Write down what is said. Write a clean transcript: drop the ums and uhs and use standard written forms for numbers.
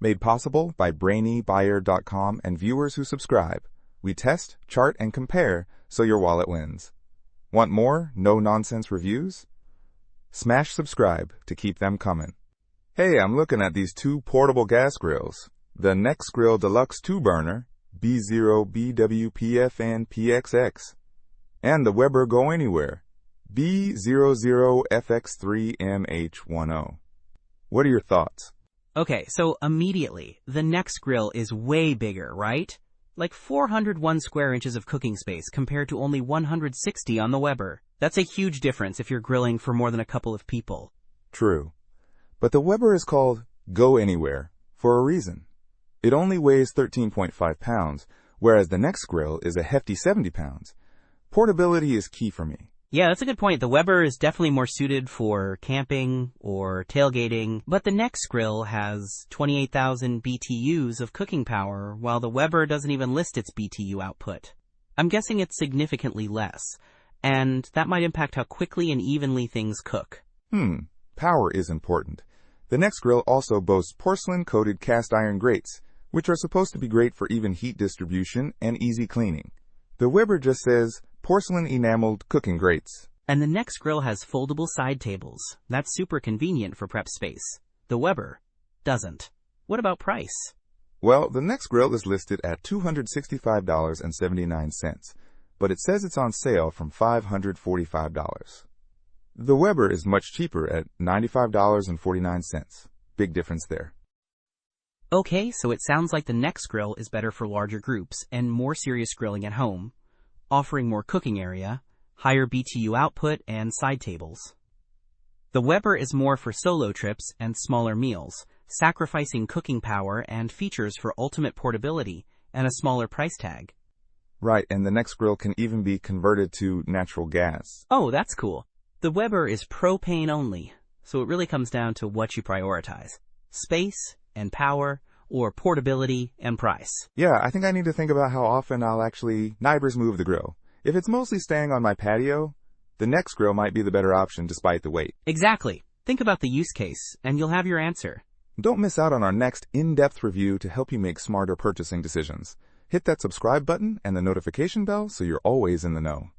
Made possible by BrainyBuyer.com and viewers who subscribe. We test, chart, and compare so your wallet wins. Want more no-nonsense reviews? Smash subscribe to keep them coming. Hey, I'm looking at these two portable gas grills. The Nexgrill Deluxe 2-burner, B0BWPFN PXX, and the Weber Go Anywhere, B00FX3MH10. What are your thoughts? Okay, so immediately, the Nexgrill is way bigger, right? Like 401 square inches of cooking space compared to only 160 on the Weber. That's a huge difference if you're grilling for more than a couple of people. True. But the Weber is called Go Anywhere for a reason. It only weighs 13.5 pounds, whereas the Nexgrill is a hefty 70 pounds. Portability is key for me. Yeah, that's a good point. The Weber is definitely more suited for camping or tailgating, but the Nexgrill has 28,000 BTUs of cooking power, while the Weber doesn't even list its BTU output. I'm guessing it's significantly less, and that might impact how quickly and evenly things cook. Power is important. The Nexgrill also boasts porcelain-coated cast iron grates, which are supposed to be great for even heat distribution and easy cleaning. The Weber just says porcelain enameled cooking grates. And the Nexgrill has foldable side tables. That's super convenient for prep space. The Weber doesn't. What about price? Well, the Nexgrill is listed at $265.79, but it says it's on sale from $545. The Weber is much cheaper at $95.49. Big difference there. Okay, so it sounds like the Nexgrill is better for larger groups and more serious grilling at home, offering more cooking area, higher BTU output, and side tables. The Weber is more for solo trips and smaller meals, sacrificing cooking power and features for ultimate portability and a smaller price tag. Right, and the Nexgrill can even be converted to natural gas. Oh, that's cool. The Weber is propane only, so it really comes down to what you prioritize: space and power, or portability and price. Yeah, I think I need to think about how often I'll actually neighbors move the grill. If it's mostly staying on my patio, the Nexgrill might be the better option despite the weight. Exactly. Think about the use case, and you'll have your answer. Don't miss out on our next in-depth review to help you make smarter purchasing decisions. Hit that subscribe button and the notification bell so you're always in the know.